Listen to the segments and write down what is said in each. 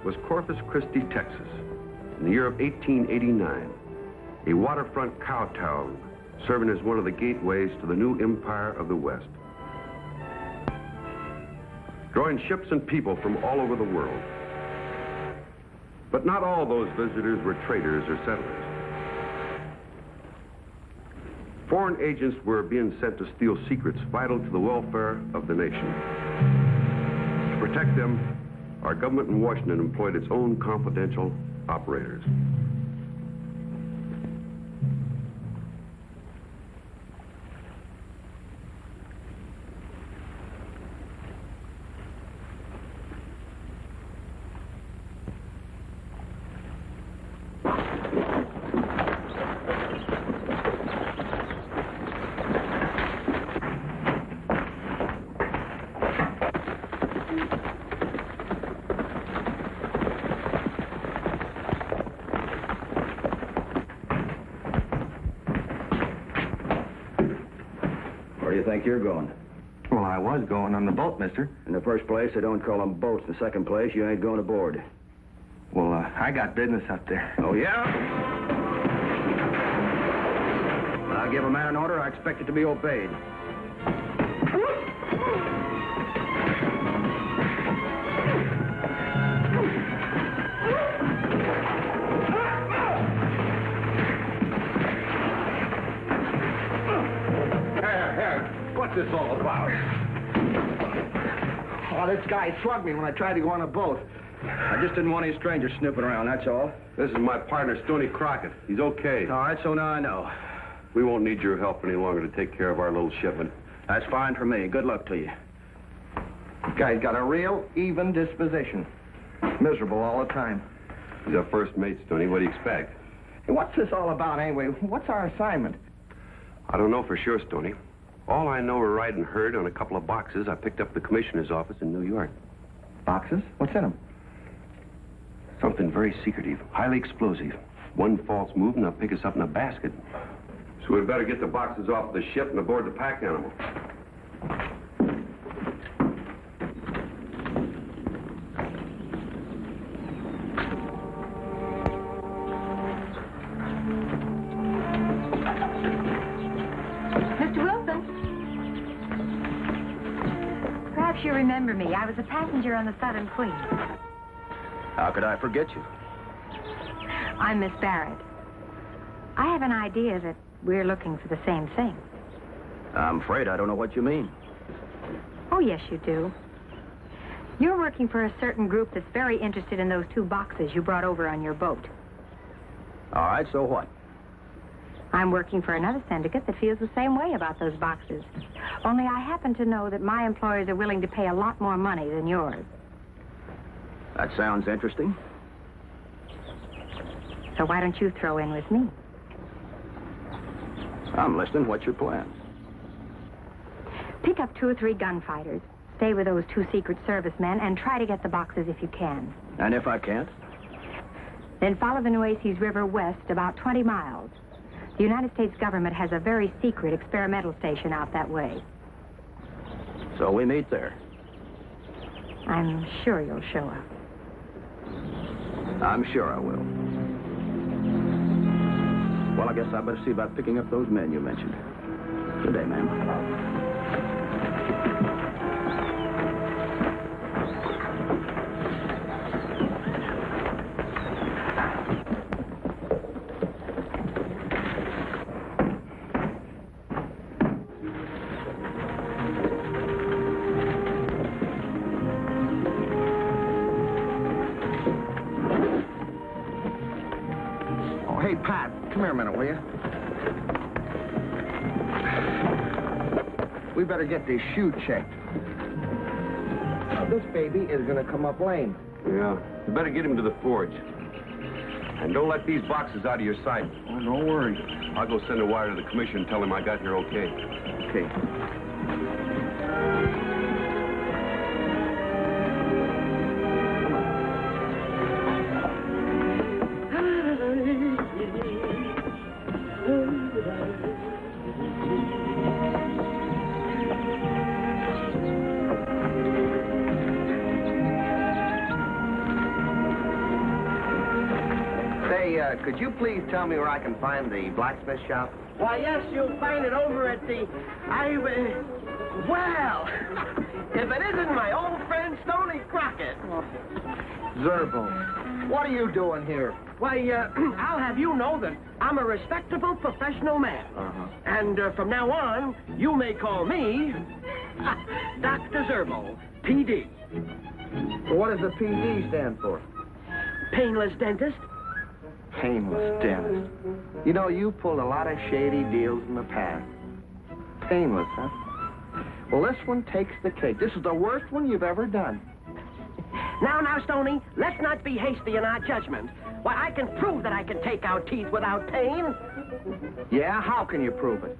was Corpus Christi, Texas, in the year of 1889, a waterfront cow town serving as one of the gateways to the new empire of the West. Drawing ships and people from all over the world. But not all those visitors were traders or settlers. Foreign agents were being sent to steal secrets vital to the welfare of the nation. To protect them, our government in Washington employed its own confidential operators. Where do you think you're going? Well, I was going on the boat, mister. In the first place, they don't call them boats. In the second place, you ain't going aboard. Well, I got business up there. Oh, yeah? When I give a man an order, I expect it to be obeyed. What's this all about? Oh, this guy slugged me when I tried to go on a boat. I just didn't want any strangers snooping around, that's all. This is my partner, Stoney Crockett. He's okay. All right, so now I know. We won't need your help any longer to take care of our little shipment. That's fine for me. Good luck to you. This guy's got a real even disposition. Miserable all the time. He's our first mate, Stoney. What do you expect? Hey, what's this all about, anyway? What's our assignment? I don't know for sure, Stoney. All I know are riding herd on a couple of boxes I picked up at the commissioner's office in New York. Boxes? What's in them? Something very secretive, highly explosive. One false move and they'll pick us up in a basket. So we'd better get the boxes off the ship and aboard the pack animal. You remember me. I was a passenger on the Southern Queen. How could I forget you? I'm Miss Barrett. I have an idea that we're looking for the same thing. I'm afraid I don't know what you mean. Oh, yes, you do. You're working for a certain group that's very interested in those 2 boxes you brought over on your boat. All right, so what? I'm working for another syndicate that feels the same way about those boxes. Only I happen to know that my employers are willing to pay a lot more money than yours. That sounds interesting. So why don't you throw in with me? I'm listening. What's your plan? Pick up 2 or 3 gunfighters. Stay with those 2 Secret Service men and try to get the boxes if you can. And if I can't? Then follow the Nueces River west about 20 miles. The United States government has a very secret experimental station out that way. So we meet there. I'm sure you'll show up. I'm sure I will. Well, I guess I better see about picking up those men you mentioned. Good day, ma'am. Hey, Pat, come here a minute, will you? We better get this shoe checked. Now, this baby is going to come up lame. Yeah, you better get him to the forge. And don't let these boxes out of your sight. Oh, don't worry. I'll go send a wire to the commission and tell him I got here okay. Okay. could you please tell me where I can find the blacksmith shop? Why, yes, you'll find it over at the... well, if it isn't my old friend Stoney Crockett. Zerbo, what are you doing here? Why, I'll have you know that I'm a respectable professional man. And from now on, you may call me Dr. Zerbo, PD. What does the PD stand for? Painless dentist. Painless dentist. You know, you pulled a lot of shady deals in the past. Painless, huh? Well, this one takes the cake. This is the worst one you've ever done. Now, Stoney, let's not be hasty in our judgment. Why, I can prove that I can take out teeth without pain. Yeah? How can you prove it?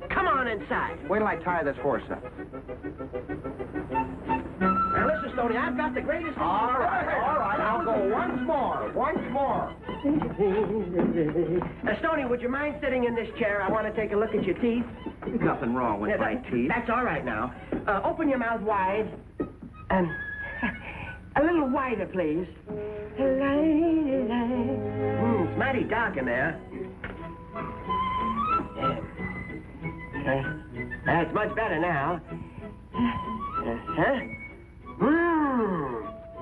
Come on inside. Wait till I tie this horse up. Now, listen, Stoney, I've got the greatest... All right. I'll go once more. Stoney, would you mind sitting in this chair? I want to take a look at your teeth. Nothing wrong with my teeth. That's all right now. Open your mouth wide. A little wider, please. It's mighty dark in there. That's much better now.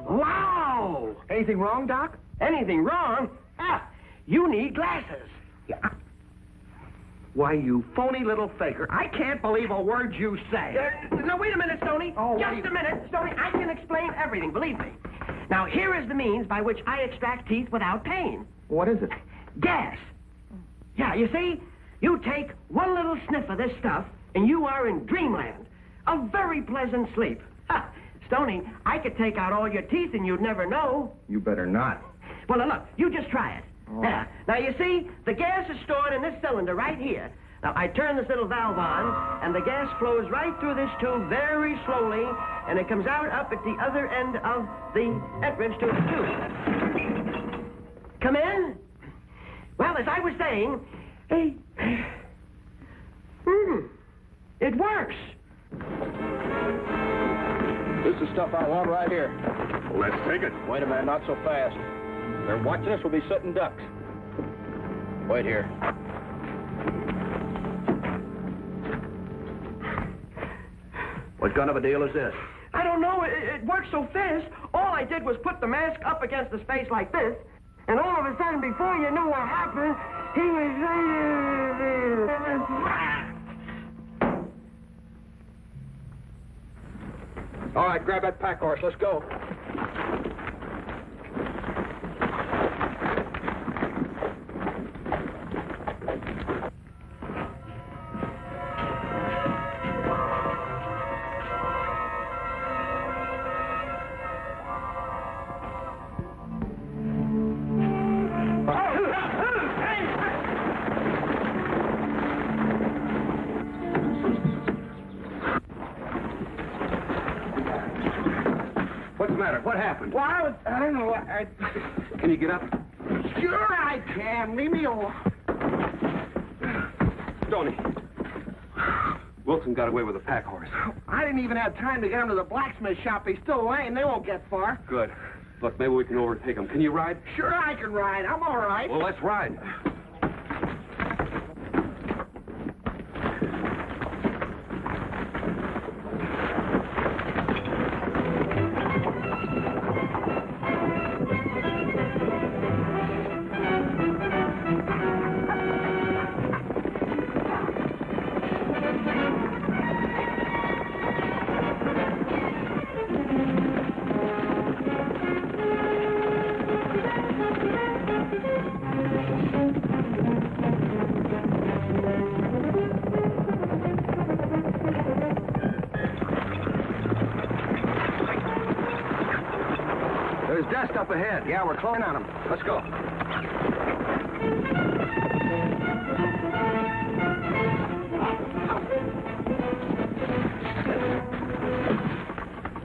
Wow! Anything wrong, Doc? Anything wrong? You need glasses. Yeah. Why, you phony little faker. I can't believe a word you say. No, wait a minute, Stoney. Just a minute. Stoney, I can explain everything, believe me. Now, here is the means by which I extract teeth without pain. What is it? Gas. Yeah, you see? You take one little sniff of this stuff, and you are in dreamland. A very pleasant sleep. Stoney, I could take out all your teeth, and you'd never know. You better not. Well, now, look, you just try it. Oh. Yeah. Now, you see, the gas is stored in this cylinder right here. Now, I turn this little valve on, and the gas flows right through this tube very slowly, and it comes out up at the other end of the entrance to the tube. Come in. Well, as I was saying, it works. This is stuff I want right here. Let's take it. Wait a minute, not so fast. They're watching us, we'll be sitting ducks. Wait here. What kind of a deal is this? I don't know. It works so fast. All I did was put the mask up against his face like this, and all of a sudden, before you knew what happened, he was... All right, grab that pack horse. Let's go. What's the matter? What happened? Well, I don't know. Can you get up? Sure I can. Leave me alone. Stoney. Wilson got away with a pack horse. I didn't even have time to get him to the blacksmith shop. He's still lame. They won't get far. Good. Look, maybe we can overtake him. Can you ride? Sure I can ride. I'm all right. Well, let's ride. There's dust up ahead. Yeah, we're closing on them. Let's go.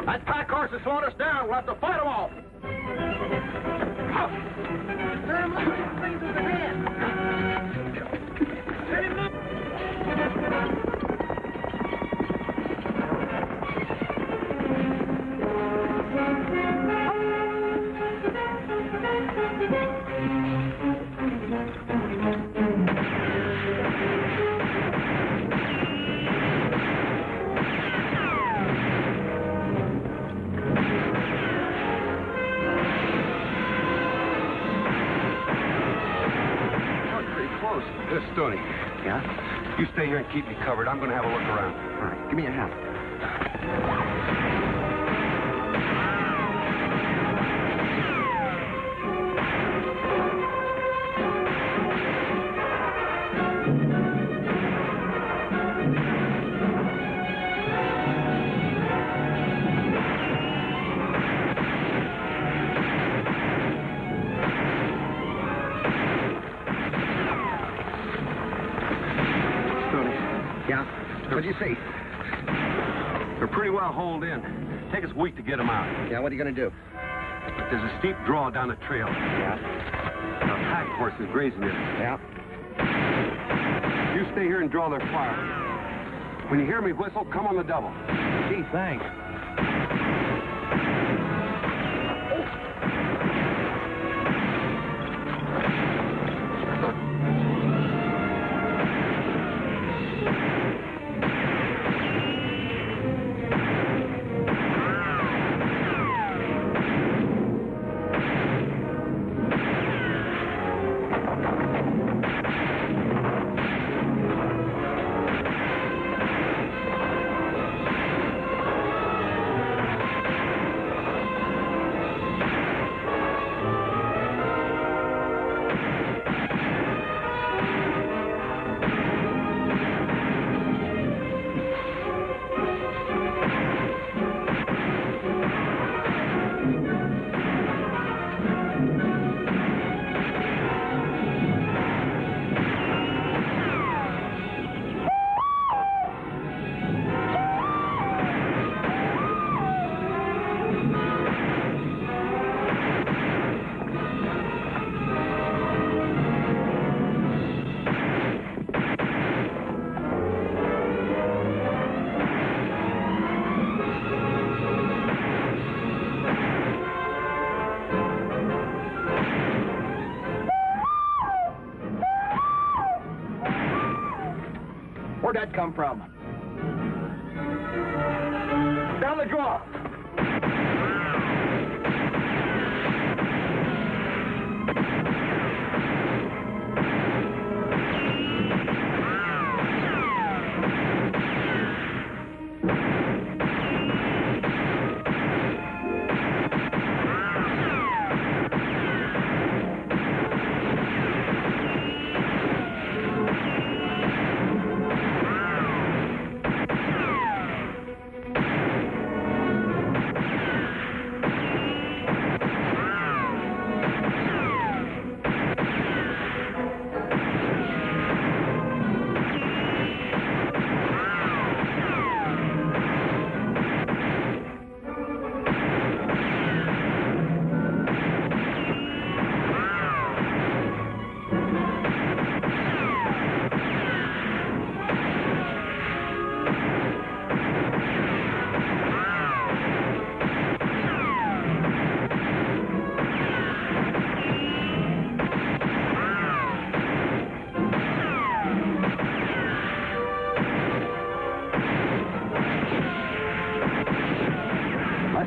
That pack horse has slowed us down. We'll have to fight them off. almost. Stoney. Yeah? You stay here and keep me covered. I'm going to have a look around. All right, give me your hat. What'd you see? They're pretty well holed in. Take us a week to get them out. Yeah, what are you going to do? But there's a steep draw down the trail. Yeah. A pack horse is grazing it. Yeah. You stay here and draw their fire. When you hear me whistle, come on the double. Gee, thanks. Where'd that come from? Down the draw.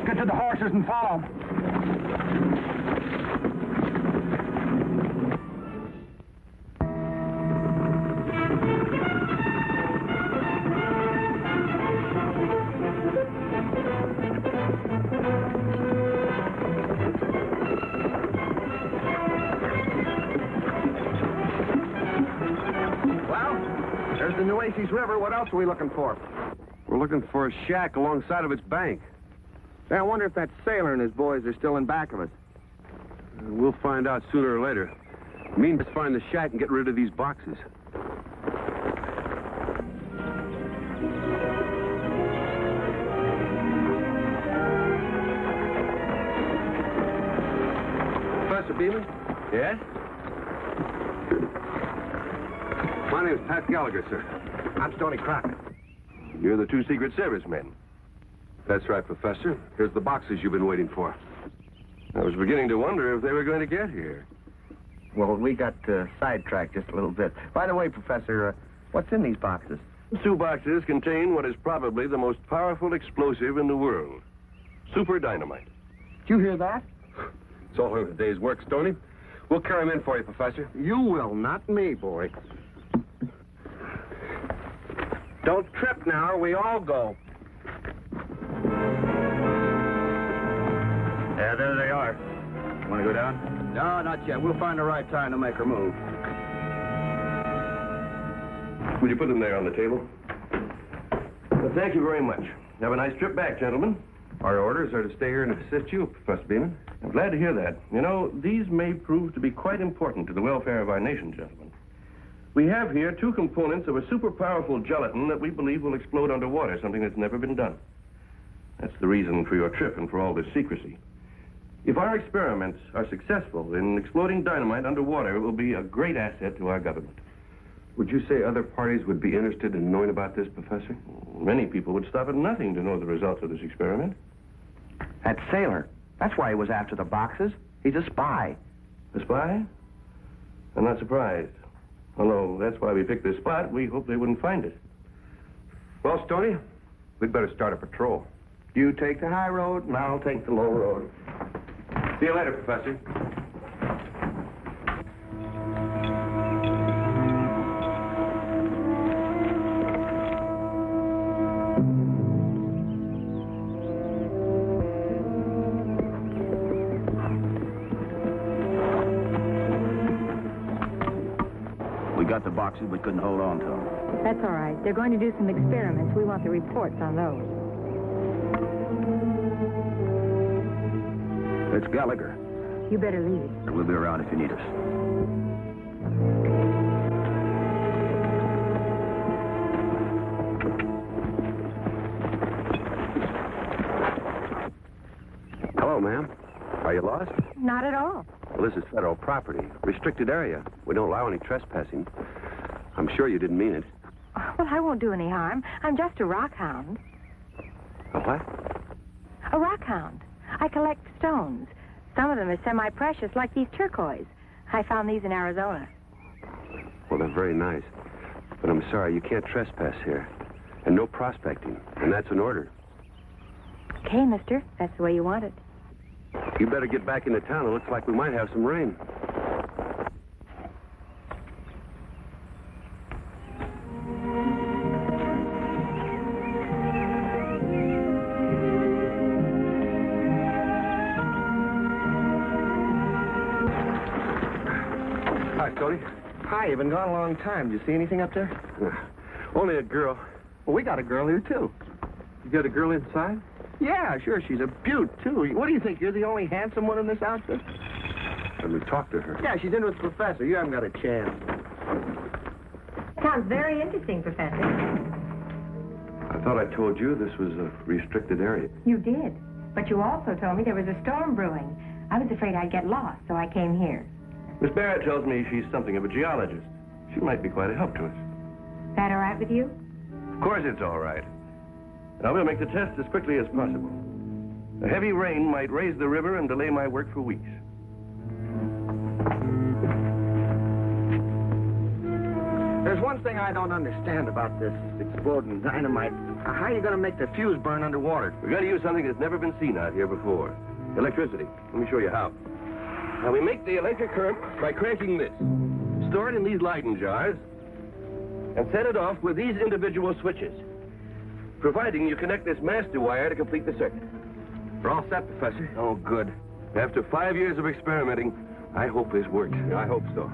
Get to the horses and follow. Well, there's the Nueces River. What else are we looking for? We're looking for a shack alongside of its bank. I wonder if that sailor and his boys are still in back of us. We'll find out sooner or later. Mean, let's find the shack and get rid of these boxes. Professor Beeman? Yes? My name's Pat Gallagher, sir. I'm Stoney Crockett. You're the two Secret Service men. That's right, Professor. Here's the boxes you've been waiting for. I was beginning to wonder if they were going to get here. Well, we got sidetracked just a little bit. By the way, Professor, what's in these boxes? The two boxes contain what is probably the most powerful explosive in the world. Super dynamite. Did you hear that? It's all in the day's work, Stoney. We'll carry him in for you, Professor. You will, not me, boy. Don't trip now, or we all go. Yeah, there they are. Want to go down? No, not yet. We'll find the right time to make her move. Would you put them there on the table? Well, thank you very much. Have a nice trip back, gentlemen. Our orders are to stay here and assist you, Professor Beeman. I'm glad to hear that. You know, these may prove to be quite important to the welfare of our nation, gentlemen. We have here two components of a super powerful gelatin that we believe will explode underwater, something that's never been done. That's the reason for your trip and for all this secrecy. If our experiments are successful in exploding dynamite underwater, it will be a great asset to our government. Would you say other parties would be interested in knowing about this, Professor? Many people would stop at nothing to know the results of this experiment. That sailor. That's why he was after the boxes. He's a spy. A spy? I'm not surprised. Although that's why we picked this spot, we hoped they wouldn't find it. Well, Stoney, we'd better start a patrol. You take the high road, and I'll take the low road. See you later, Professor. We got the boxes, we couldn't hold on to them. That's all right. They're going to do some experiments. We want the reports on those. It's Gallagher. You better leave it. We'll be around if you need us. Hello, ma'am. Are you lost? Not at all. Well, this is federal property. Restricted area. We don't allow any trespassing. I'm sure you didn't mean it. Well, I won't do any harm. I'm just a rock hound. A what? A rock hound. I collect stones. Some of them are semi-precious, like these turquoise. I found these in Arizona. Well, they're very nice. But I'm sorry, you can't trespass here. And no prospecting. And that's an order. Okay, mister. That's the way you want it. You better get back into town. It looks like we might have some rain. Hi, Stoney. Hi, you've been gone a long time. Did you see anything up there? Only a girl. Well, we got a girl here, too. You got a girl inside? Yeah, sure. She's a beaut, too. What do you think? You're the only handsome one in this outfit? Let me talk to her. Yeah, she's in with the professor. You haven't got a chance. Sounds very interesting, Professor. I thought I told you this was a restricted area. You did. But you also told me there was a storm brewing. I was afraid I'd get lost, so I came here. Miss Barrett tells me she's something of a geologist. She might be quite a help to us. That all right with you? Of course it's all right. Now, we'll make the test as quickly as possible. A heavy rain might raise the river and delay my work for weeks. There's one thing I don't understand about this exploding dynamite. How are you going to make the fuse burn underwater? We're going to use something that's never been seen out here before. Electricity. Let me show you how. Now, we make the electric current by cranking this. Store it in these Leyden jars and set it off with these individual switches, providing you connect this master wire to complete the circuit. We're all set, Professor. Oh, good. After 5 years of experimenting, I hope this works. I hope so.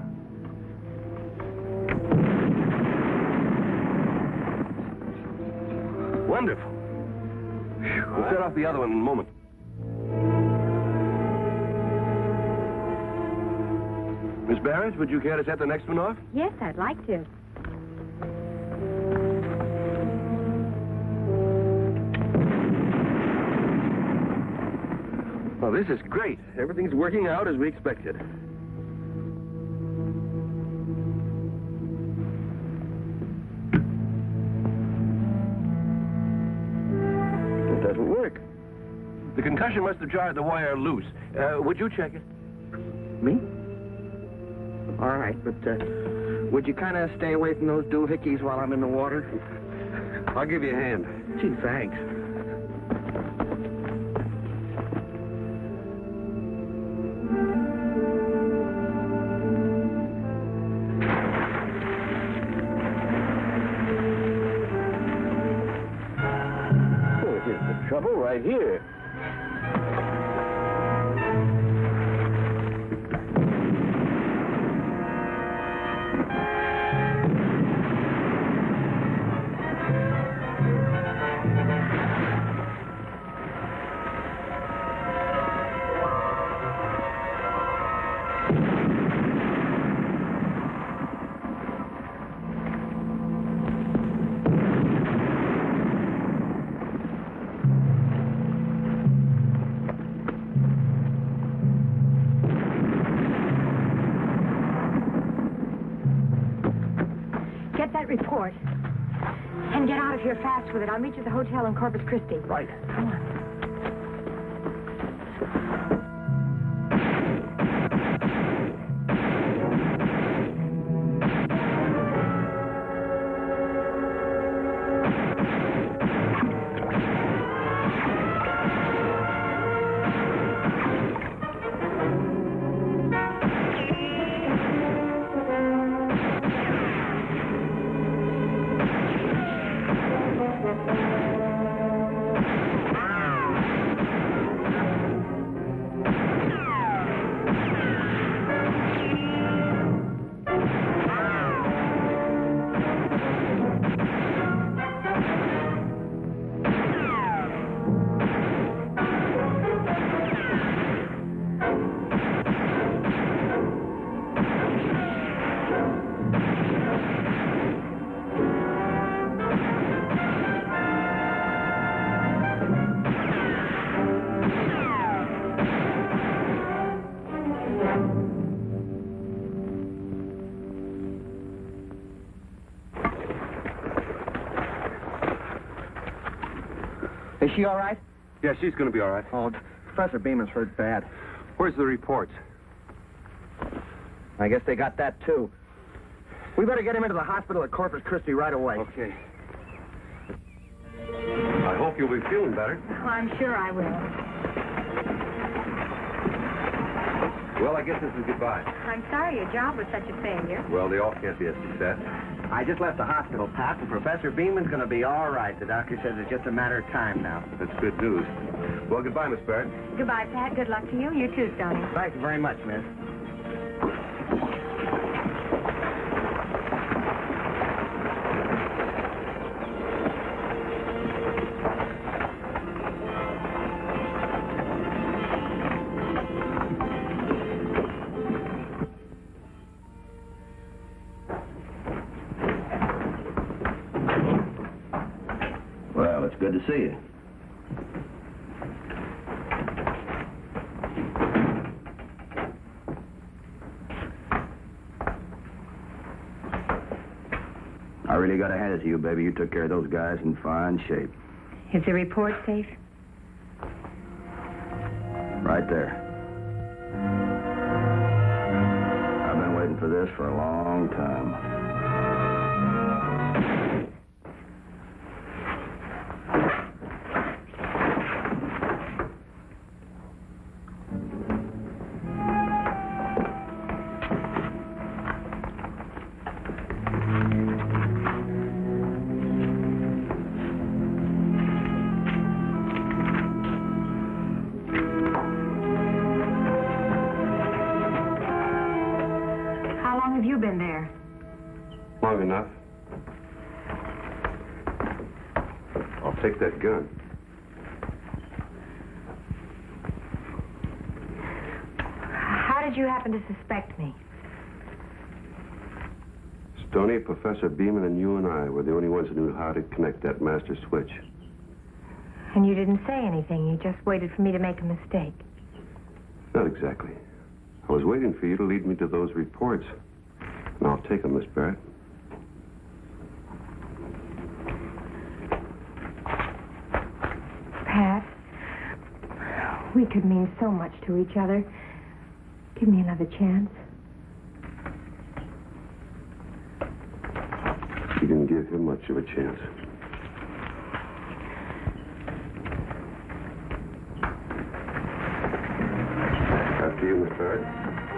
Wonderful. We'll set off the other one in a moment. Miss Barrett, would you care to set the next one off? Yes, I'd like to. Well, this is great. Everything's working out as we expected. It doesn't work. The concussion must have jarred the wire loose. Would you check it? Me? All right, but would you kind of stay away from those doohickeys while I'm in the water? I'll give you a hand. Gee, thanks. trouble right here. Get that report. And get out of here fast with it. I'll meet you at the hotel in Corpus Christi. Right. Come on. Is she all right? Yeah, she's going to be all right. Oh, Professor Beeman's hurt bad. Where's the reports? I guess they got that, too. We better get him into the hospital at Corpus Christi right away. Okay. I hope you'll be feeling better. Oh, I'm sure I will. Well, I guess this is goodbye. I'm sorry your job was such a failure. Well, they all can't be a success. I just left the hospital, Pap, and Professor Beeman's going to be all right. The doctor says it's just a matter of time now. That's good news. Well, goodbye, Miss Barrett. Goodbye, Pat. Good luck to you. You too, Stoney. Thank you very much, miss. Well, it's good to see you. I really got to hand it to you, baby. You took care of those guys in fine shape. Is the report safe? Right there. I've been waiting for this for a long time. How long have you been there? Long enough. I'll take that gun. How did you happen to suspect me? Stoney, Professor Beeman, and you and I were the only ones who knew how to connect that master switch. And you didn't say anything. You just waited for me to make a mistake. Not exactly. I was waiting for you to lead me to those reports. And I'll take them, Miss Barrett. Pat, we could mean so much to each other. Give me another chance. You didn't give him much of a chance. After you, Miss Barrett.